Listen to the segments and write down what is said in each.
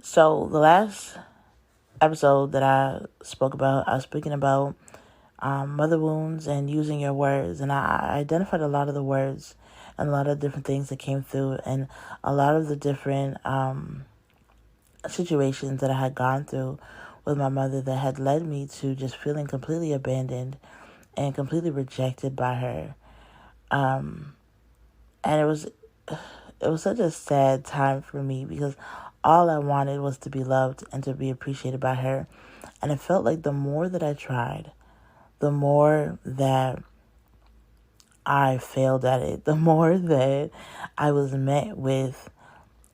So the last episode that I was speaking about mother wounds and using your words. And I identified a lot of the words and a lot of different things that came through and a lot of the different situations that I had gone through with my mother that had led me to just feeling completely abandoned and completely rejected by her. Um, and it was such a sad time for me because all I wanted was to be loved and to be appreciated by her. And it felt like the more that I tried, the more that I failed at it, the more that I was met with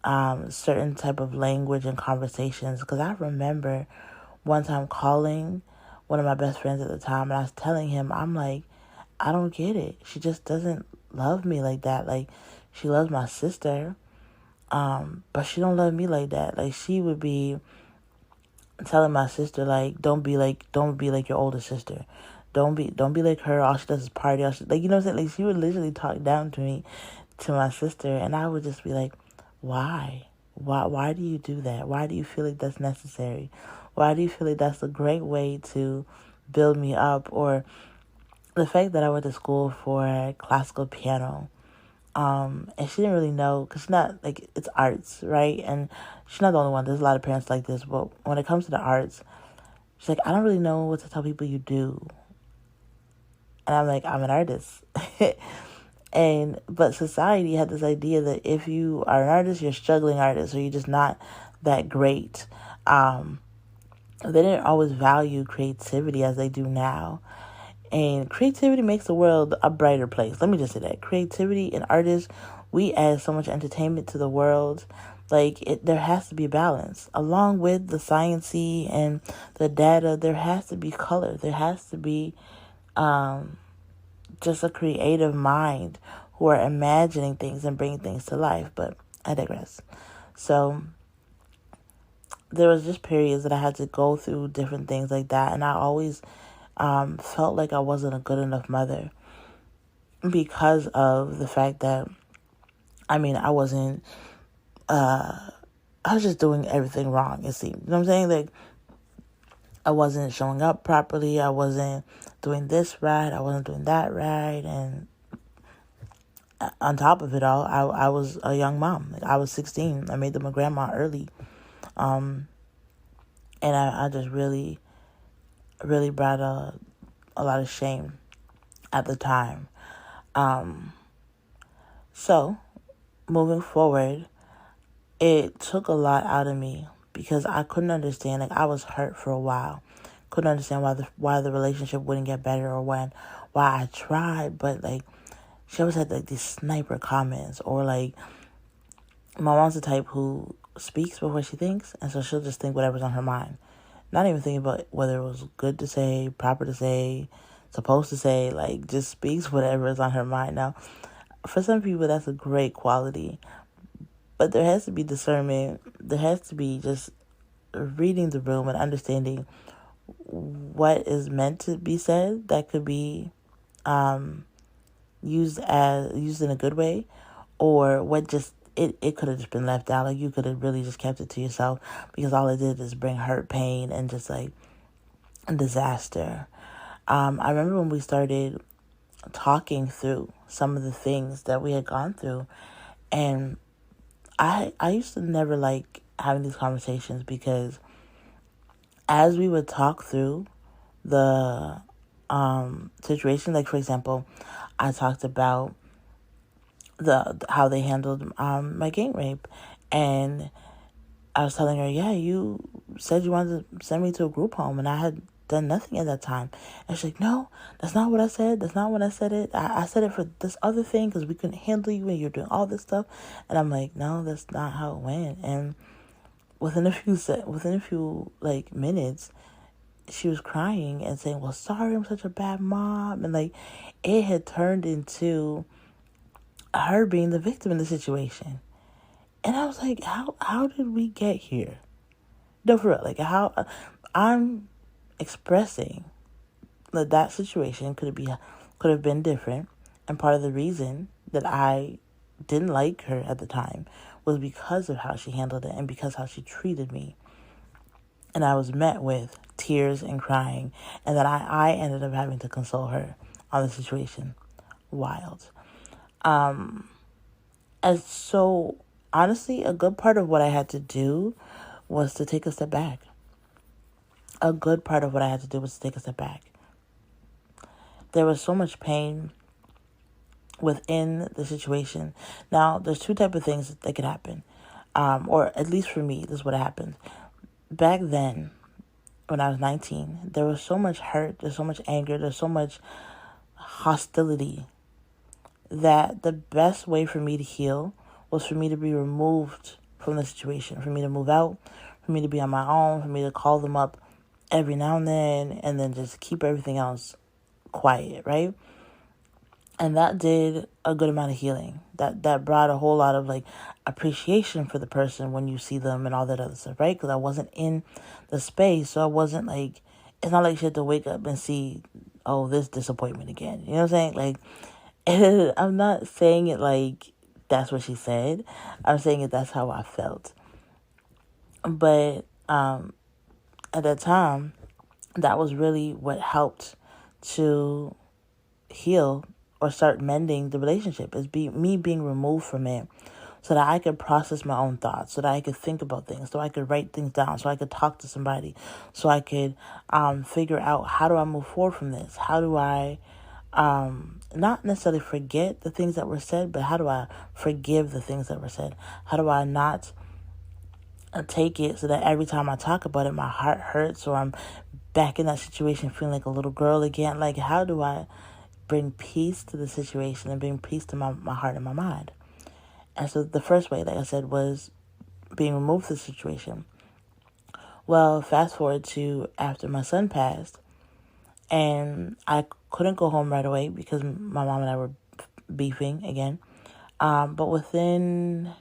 certain type of language and conversations. Because I remember one time calling one of my best friends at the time, and I was telling him, I'm like, I don't get it. She just doesn't love me like that. Like, she loves my sister, but she don't love me like that. Like, she would be telling my sister, like, don't be like your older sister. Don't be like her. All she does is party. Like, you know what I'm saying? Like, she would literally talk down to me, to my sister, and I would just be like, why? Why do you do that? Why do you feel like that's necessary? Why do you feel like that's a great way to build me up? Or the fact that I went to school for classical piano, and she didn't really know, because she's not, like, it's arts, right? And she's not the only one. There's a lot of parents like this, but when it comes to the arts, she's like, I don't really know what to tell people you do. And I'm like, I'm an artist. But society had this idea that if you are an artist, you're a struggling artist, or you're just not that great. They didn't always value creativity as they do now. And creativity makes the world a brighter place. Let me just say that. Creativity and artists, we add so much entertainment to the world. There has to be balance. Along with the sciencey and the data, there has to be color. There has to be just a creative mind who are imagining things and bringing things to life. But I digress. So there was just periods that I had to go through different things like that. And I always felt like I wasn't a good enough mother because of the fact that, I wasn't, I was just doing everything wrong, it seemed. You know what I'm saying? Like, I wasn't showing up properly. I wasn't doing this right. I wasn't doing that right. And on top of it all, I was a young mom. Like, I was 16. I made them a grandma early. And I just really, really brought a lot of shame at the time. So, moving forward, it took a lot out of me because I couldn't understand. Like, I was hurt for a while. Couldn't understand why the relationship wouldn't get better, or why I tried, but, like, she always had, like, these sniper comments, or, like, my mom's the type who speaks before she thinks, and so she'll just think whatever's on her mind. Not even thinking about whether it was good to say, proper to say, supposed to say, like, just speaks whatever is on her mind. Now, for some people, that's a great quality, but there has to be discernment. There has to be just reading the room and understanding what is meant to be said that could be used in a good way, or what just it could have just been left out. Like, you could have really just kept it to yourself, because all it did is bring hurt, pain, and just, like, a disaster. I remember when we started talking through some of the things that we had gone through, and I used to never like having these conversations, because as we would talk through the situation, like, for example, I talked about how they handled my gang rape, and I was telling her, yeah, you said you wanted to send me to a group home, and I had done nothing at that time. And she's like, no, that's not what I said. That's not what I said it. I said it for this other thing, because we couldn't handle you and you're doing all this stuff. And I'm like, no, that's not how it went. And within a few like minutes, she was crying and saying, well, sorry, I'm such a bad mom. And, like, it had turned into her being the victim in the situation. And I was like, how did we get here? No, for real. Like, how I'm expressing that situation could have been different. And part of the reason that I didn't like her at the time was because of how she handled it and because how she treated me. And I was met with tears and crying, and that I ended up having to console her on the situation. Wild. And so, honestly, a good part of what I had to do was to take a step back. A good part of what I had to do was to take a step back. There was so much pain within the situation. Now, there's two types of things that could happen. Or at least for me, this is what happened. Back then, when I was 19, there was so much hurt, there's so much anger, there's so much hostility that the best way for me to heal was for me to be removed from the situation, for me to move out, for me to be on my own, for me to call them up every now and then just keep everything else quiet, right? And that did a good amount of healing. That brought a whole lot of like appreciation for the person when you see them and all that other stuff, right? Because I wasn't in the space, so I wasn't like, it's not like she had to wake up and see, oh, this disappointment again. You know what I'm saying? Like, I'm not saying it like that's what she said. I'm saying it that's how I felt. But at that time, that was really what helped to heal or start mending the relationship, is me being removed from it so that I could process my own thoughts, so that I could think about things, so I could write things down, so I could talk to somebody, so I could figure out, how do I move forward from this? How do I not necessarily forget the things that were said, but how do I forgive the things that were said? How do I not take it so that every time I talk about it, my heart hurts, or I'm back in that situation feeling like a little girl again? Like, how do I bring peace to the situation and bring peace to my heart and my mind? And so the first way, like I said, was being removed from the situation. Well, fast forward to after my son passed, and I couldn't go home right away because my mom and I were beefing again. But within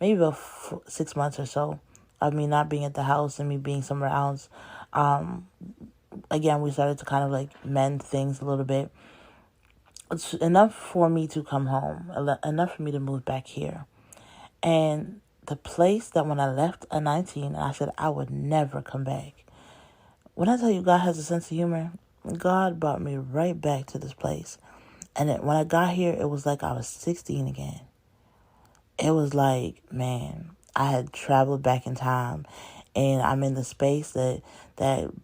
maybe about 6 months or so of me not being at the house and me being somewhere else, again, we started to kind of like mend things a little bit. It's enough for me to come home, enough for me to move back here. And the place that when I left at 19, I said I would never come back. When I tell you God has a sense of humor, God brought me right back to this place. And when I got here, it was like I was 16 again. It was like, man, I had traveled back in time, and I'm in the space that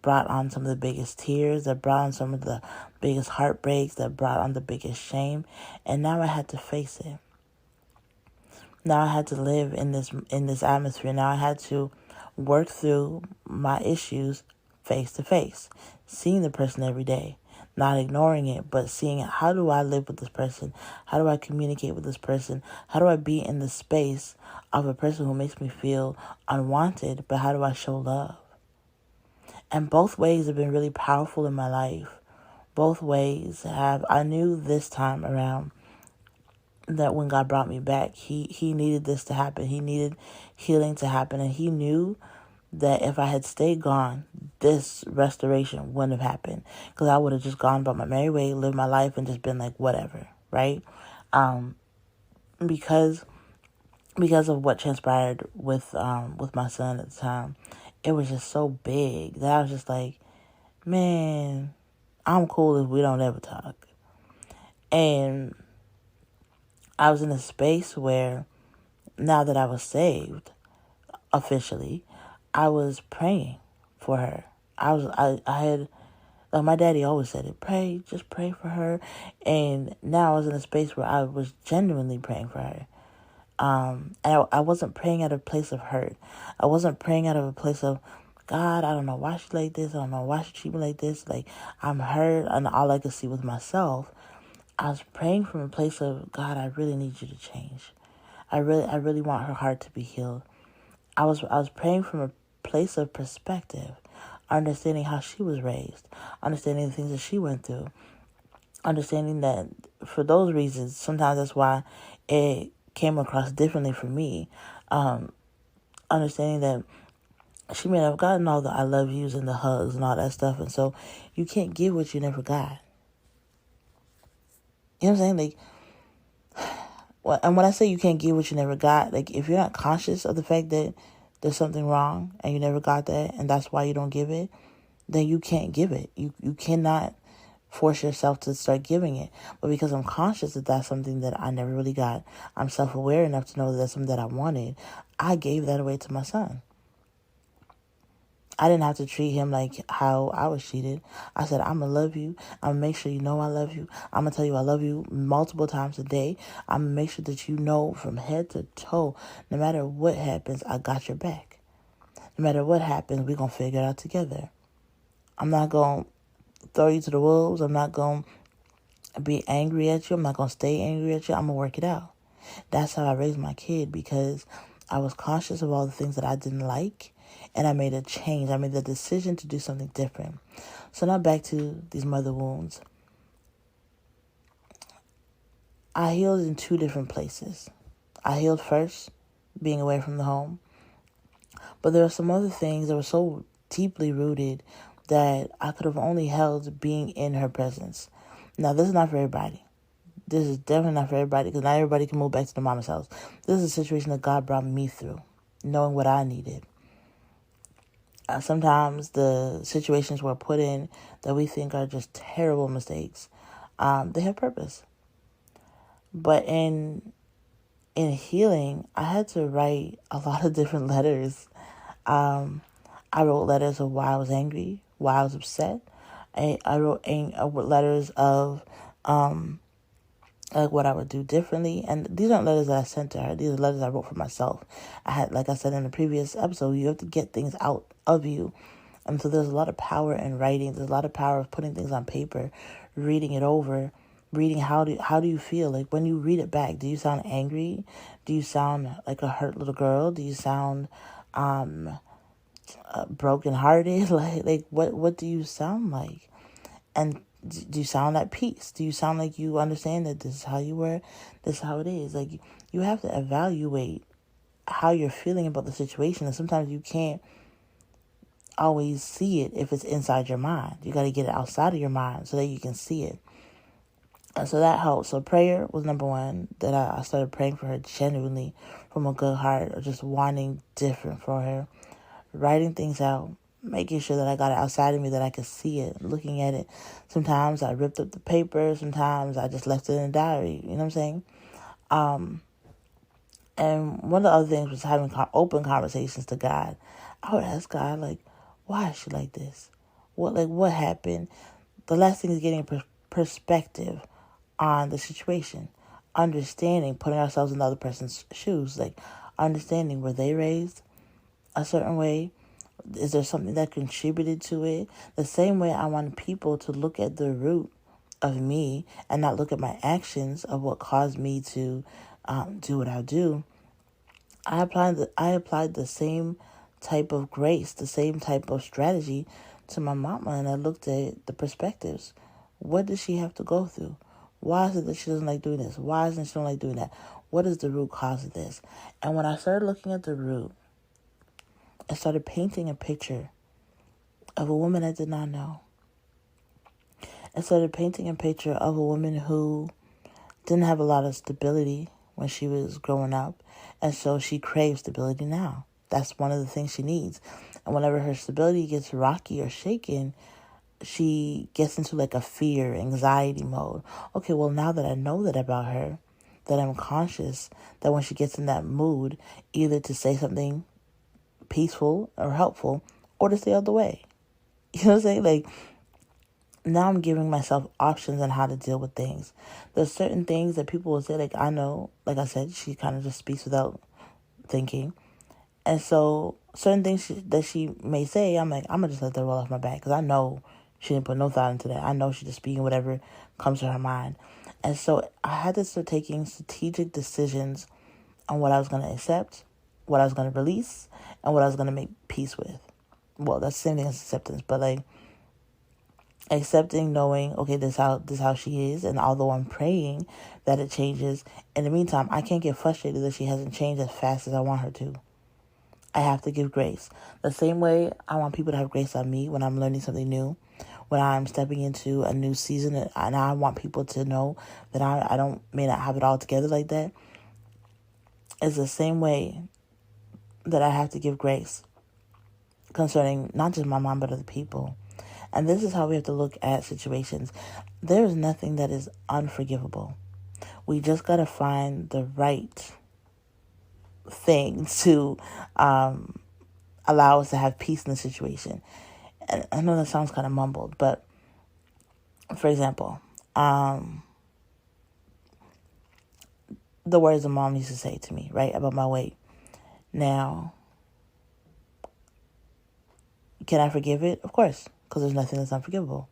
brought on some of the biggest tears, that brought on some of the biggest heartbreaks, that brought on the biggest shame, and now I had to face it. Now I had to live in this atmosphere. Now I had to work through my issues face to face, seeing the person every day, not ignoring it, but seeing how do I live with this person? How do I communicate with this person? How do I be in the space of a person who makes me feel unwanted, but how do I show love? And both ways have been really powerful in my life. Both ways I knew this time around that when God brought me back, he needed this to happen. He needed healing to happen. And he knew that if I had stayed gone, this restoration wouldn't have happened. Because I would have just gone about my merry way, lived my life, and just been like, whatever, right? Because of what transpired with my son at the time, it was just so big that I was just like, man, I'm cool if we don't ever talk. And I was in a space where, now that I was saved, officially, I was praying for her. I had, like my daddy always said it, just pray for her. And now I was in a space where I was genuinely praying for her. And I wasn't praying out of a place of hurt. I wasn't praying out of a place of, God, I don't know why she's like this. I don't know why she treat me like this. Like, I'm hurt, and all I could see was myself. I was praying from a place of, God, I really need you to change. I really want her heart to be healed. I was praying from a place of perspective, understanding how she was raised, understanding the things that she went through, understanding that for those reasons, sometimes that's why it came across differently for me. Understanding that she may have gotten all the I love yous and the hugs and all that stuff, and so you can't give what you never got. You know what I'm saying? Like, And when I say you can't give what you never got, like if you're not conscious of the fact that there's something wrong and you never got that, and that's why you don't give it, then you can't give it. You cannot force yourself to start giving it. But because I'm conscious that that's something that I never really got, I'm self-aware enough to know that that's something that I wanted, I gave that away to my son. I didn't have to treat him like how I was treated. I said, I'm going to love you. I'm going to make sure you know I love you. I'm going to tell you I love you multiple times a day. I'm going to make sure that you know from head to toe, no matter what happens, I got your back. No matter what happens, we're going to figure it out together. I'm not going to throw you to the wolves. I'm not going to be angry at you. I'm not going to stay angry at you. I'm going to work it out. That's how I raised my kid, because I was conscious of all the things that I didn't like. And I made a change. I made the decision to do something different. So now back to these mother wounds. I healed in two different places. I healed first, being away from the home. But there were some other things that were so deeply rooted that I could have only held being in her presence. Now, this is not for everybody. This is definitely not for everybody, because not everybody can move back to the mama's house. This is a situation that God brought me through, knowing what I needed. Sometimes the situations we're put in that we think are just terrible mistakes, they have purpose. But in healing, I had to write a lot of different letters. I wrote letters of why I was angry, why I was upset. I wrote letters of like what I would do differently. And these aren't letters that I sent to her. These are letters I wrote for myself. Like I said in the previous episode, you have to get things out of you. And so there's a lot of power in writing. There's a lot of power of putting things on paper, reading it over, reading how do you feel? Like when you read it back, do you sound angry? Do you sound like a hurt little girl? Do you sound brokenhearted? Like what do you sound like? And do you sound at peace? Do you sound like you understand that this is how you were? This is how it is. Like, you have to evaluate how you're feeling about the situation. And sometimes you can't always see it if it's inside your mind. You got to get it outside of your mind so that you can see it. And so that helps. So prayer was number one, that I started praying for her genuinely from a good heart, or just wanting different for her. Writing things out. Making sure that I got it outside of me, that I could see it, looking at it. Sometimes I ripped up the paper. Sometimes I just left it in a diary. You know what I'm saying? And one of the other things was having open conversations to God. I would ask God, like, why is she like this? What happened? The last thing is getting perspective on the situation. Understanding, putting ourselves in the other person's shoes. Like, understanding, were they raised a certain way? Is there something that contributed to it? The same way I want people to look at the root of me and not look at my actions of what caused me to do what I do. I applied the same type of grace, the same type of strategy to my mama, and I looked at the perspectives. What does she have to go through? Why is it that she doesn't like doing this? Why isn't she don't like doing that? What is the root cause of this? And when I started looking at the root, I started painting a picture of a woman I did not know. I started painting a picture of a woman who didn't have a lot of stability when she was growing up, and so she craves stability now. That's one of the things she needs. And whenever her stability gets rocky or shaken, she gets into like a fear, anxiety mode. Okay, well, now that I know that about her, that I'm conscious that when she gets in that mood, either to say something peaceful or helpful, or to stay out of the way. You know what I'm saying? Like, now I'm giving myself options on how to deal with things. There's certain things that people will say, like, I know, like I said, she kind of just speaks without thinking. And so certain things that she may say, I'm like, I'm going to just let that roll off my back, because I know she didn't put no thought into that. I know she's just speaking whatever comes to her mind. And so I had to start taking strategic decisions on what I was going to accept, what I was going to release, and what I was going to make peace with. Well, that's the same thing as acceptance, but like accepting, knowing, okay, this is how she is, and although I'm praying that it changes, in the meantime, I can't get frustrated that she hasn't changed as fast as I want her to. I have to give grace. The same way I want people to have grace on me when I'm learning something new, when I'm stepping into a new season, and I want people to know that I may not have it all together like that. is the same way that I have to give grace concerning not just my mom, but other people. And this is how we have to look at situations. There is nothing that is unforgivable. We just got to find the right thing to allow us to have peace in the situation. And I know that sounds kind of mumbled, but for example, the words the mom used to say to me, right, about my weight. Now, can I forgive it? Of course, because there's nothing that's unforgivable.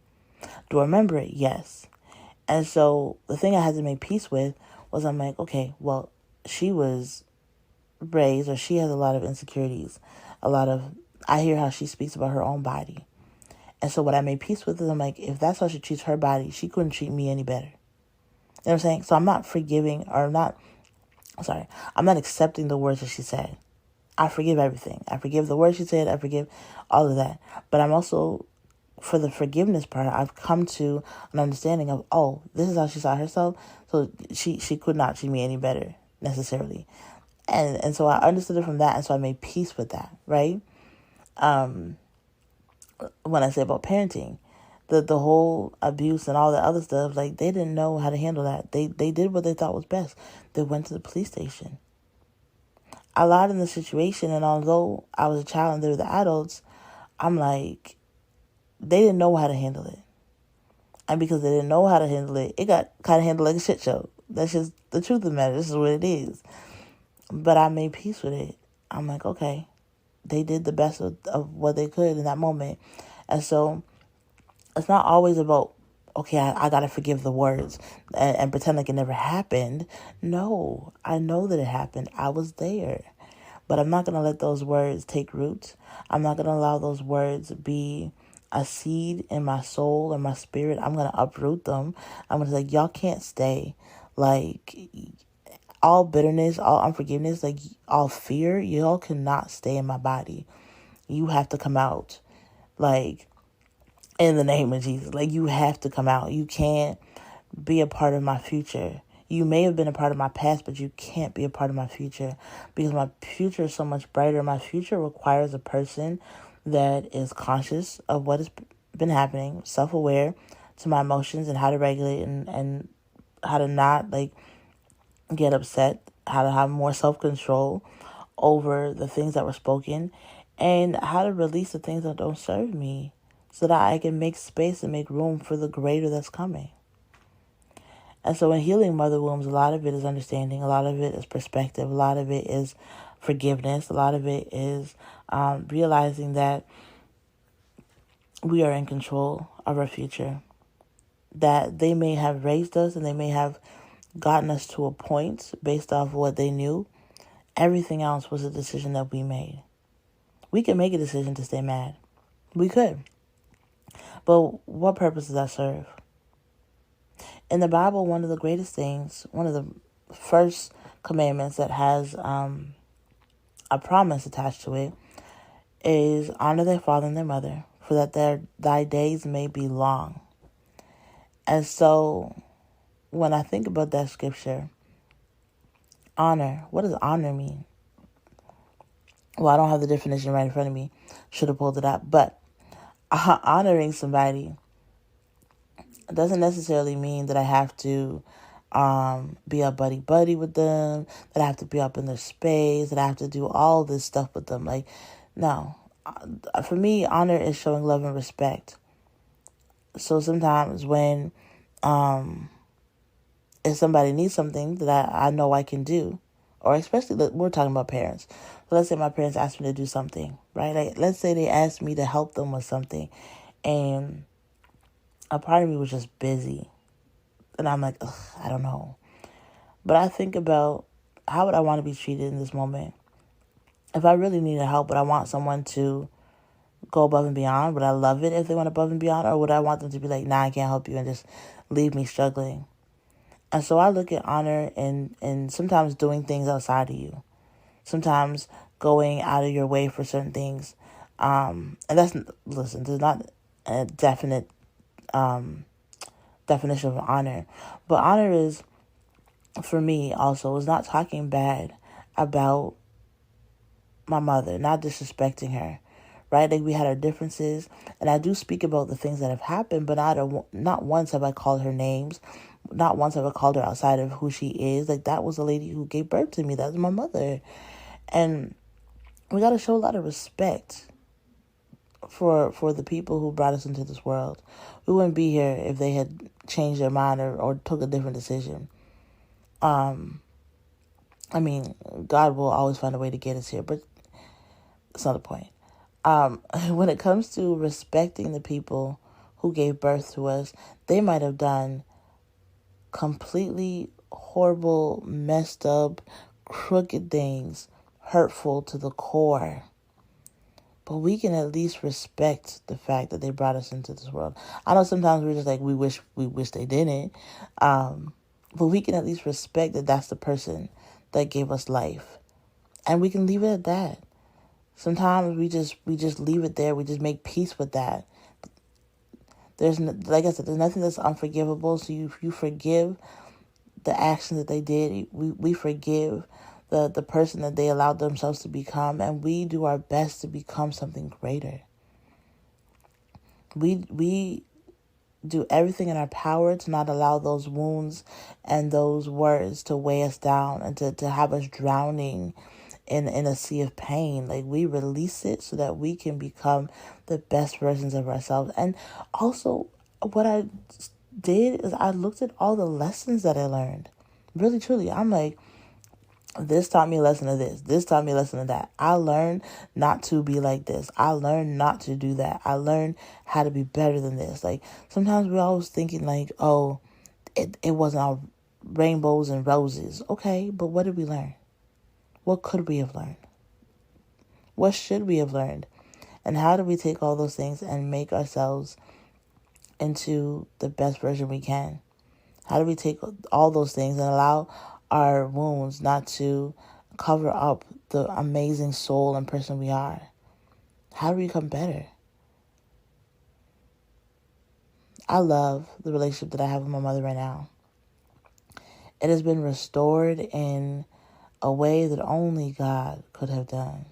Do I remember it? Yes. And so the thing I had to make peace with was I'm like, okay, well, she was raised, or she has a lot of insecurities, I hear how she speaks about her own body. And so what I made peace with is I'm like, if that's how she treats her body, she couldn't treat me any better. You know what I'm saying? So I'm not I'm not accepting the words that she said. I forgive everything. I forgive the words she said. I forgive all of that. But I'm also, for the forgiveness part, I've come to an understanding of, oh, this is how she saw herself. So she could not treat me any better necessarily. And so I understood it from that. And so I made peace with that, right? When I say about parenting, the whole abuse and all the other stuff, like, they didn't know how to handle that. They did what they thought was best. They went to the police station. I lied in the situation, and although I was a child and they were the adults, I'm like, they didn't know how to handle it. And because they didn't know how to handle it, it got kind of handled like a shit show. That's just the truth of the matter. This is what it is. But I made peace with it. I'm like, okay, they did the best of what they could in that moment. And so it's not always about, okay, I got to forgive the words and pretend like it never happened. No, I know that it happened. I was there. But I'm not going to let those words take root. I'm not going to allow those words be a seed in my soul and my spirit. I'm going to uproot them. I'm going to say, y'all can't stay. Like, all bitterness, all unforgiveness, like, all fear, y'all cannot stay in my body. You have to come out. Like, in the name of Jesus. Like, you have to come out. You can't be a part of my future. You may have been a part of my past, but you can't be a part of my future, because my future is so much brighter. My future requires a person that is conscious of what has been happening, self-aware to my emotions and how to regulate and how to not, like, get upset, how to have more self-control over the things that were spoken, and how to release the things that don't serve me so that I can make space and make room for the greater that's coming. And so in healing mother wombs, a lot of it is understanding. A lot of it is perspective. A lot of it is forgiveness. A lot of it is realizing that we are in control of our future. That they may have raised us and they may have gotten us to a point based off what they knew. Everything else was a decision that we made. We could make a decision to stay mad. We could. But what purpose does that serve? In the Bible, one of the greatest things, one of the first commandments that has a promise attached to it is honor thy father and thy mother, for that thy days may be long. And so when I think about that scripture, honor, what does honor mean? Well, I don't have the definition right in front of me. Should have pulled it up. But honoring somebody doesn't necessarily mean that I have to be a buddy with them, that I have to be up in their space, that I have to do all this stuff with them. Like, no. For me, honor is showing love and respect. So sometimes when if somebody needs something that I know I can do, or especially, we're talking about parents. So let's say my parents asked me to do something, right? Like, let's say they asked me to help them with something, and a part of me was just busy. And I'm like, ugh, I don't know. But I think about, how would I want to be treated in this moment? If I really needed help, would I want someone to go above and beyond? Would I love it if they went above and beyond? Or would I want them to be like, nah, I can't help you, and just leave me struggling? And so I look at honor and sometimes doing things outside of you. Sometimes going out of your way for certain things. And there's not a definite definition of honor. But honor is, for me also, is not talking bad about my mother, not disrespecting her, right? Like, we had our differences, and I do speak about the things that have happened, but not once have I called her names. Not once have I called her outside of who she is. Like, that was the lady who gave birth to me. That's my mother. And we got to show a lot of respect for the people who brought us into this world. We wouldn't be here if they had changed their mind or took a different decision. I mean, God will always find a way to get us here, but it's not the point. When it comes to respecting the people who gave birth to us, they might have done completely horrible, messed up, crooked things, hurtful to the core. But we can at least respect the fact that they brought us into this world. I know sometimes we're just like, we wish they didn't. But we can at least respect that that's the person that gave us life. And we can leave it at that. Sometimes we just leave it there. We just make peace with that. Like I said, there's nothing that's unforgivable. So you forgive the actions that they did. We forgive the person that they allowed themselves to become, and we do our best to become something greater. We do everything in our power to not allow those wounds and those words to weigh us down and to have us drowning in a sea of pain. Like, we release it so that we can become the best versions of ourselves. And also, what I did is I looked at all the lessons that I learned. Really, truly, I'm like, this taught me a lesson of this. This taught me a lesson of that. I learned not to be like this. I learned not to do that. I learned how to be better than this. Like, sometimes we're always thinking like, oh, it wasn't all rainbows and roses. Okay, but what did we learn? What could we have learned? What should we have learned? And how do we take all those things and make ourselves into the best version we can? How do we take all those things and allow our wounds not to cover up the amazing soul and person we are? How do we become better? I love the relationship that I have with my mother right now. It has been restored in a way that only God could have done.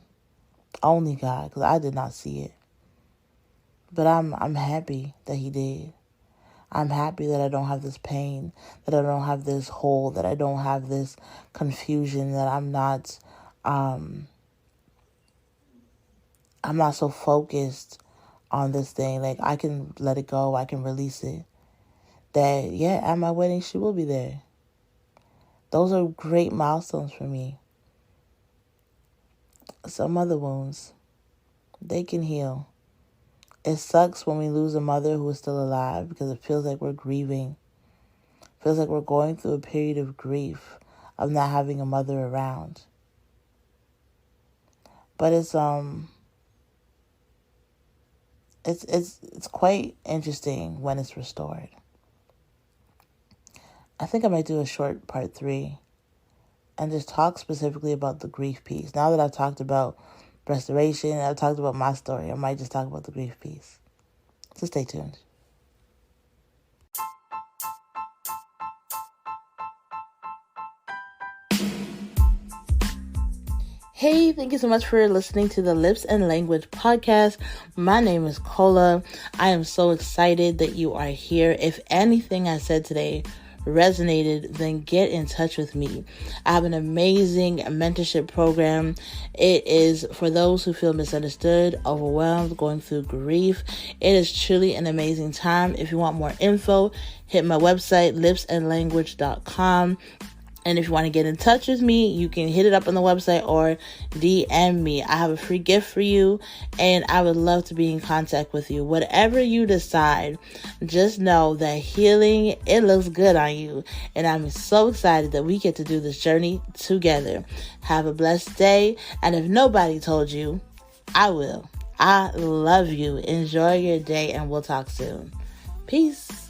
Only God, because I did not see it. But I'm happy that He did. I'm happy that I don't have this pain, that I don't have this hole, that I don't have this confusion, that I'm not so focused on this thing. Like, I can let it go, I can release it. That, yeah, at my wedding, she will be there. Those are great milestones for me. Some other wounds, they can heal. It sucks when we lose a mother who is still alive because it feels like we're grieving. It feels like we're going through a period of grief of not having a mother around. But it's quite interesting when it's restored. I think I might do a short part 3 and just talk specifically about the grief piece. Now that I've talked about restoration, I've talked about my story, I might just talk about the grief piece. So stay tuned. Hey, thank you so much for listening to the Lips and Language podcast. My name is Cola. I am so excited that you are here. If anything I said today resonated, then get in touch with me. I have an amazing mentorship program. It is for those who feel misunderstood, overwhelmed, going through grief. It is truly an amazing time. If you want more info, hit my website, lipsandlanguage.com. And if you want to get in touch with me, you can hit it up on the website or DM me. I have a free gift for you, and I would love to be in contact with you. Whatever you decide, just know that healing, it looks good on you. And I'm so excited that we get to do this journey together. Have a blessed day. And if nobody told you, I will. I love you. Enjoy your day, and we'll talk soon. Peace.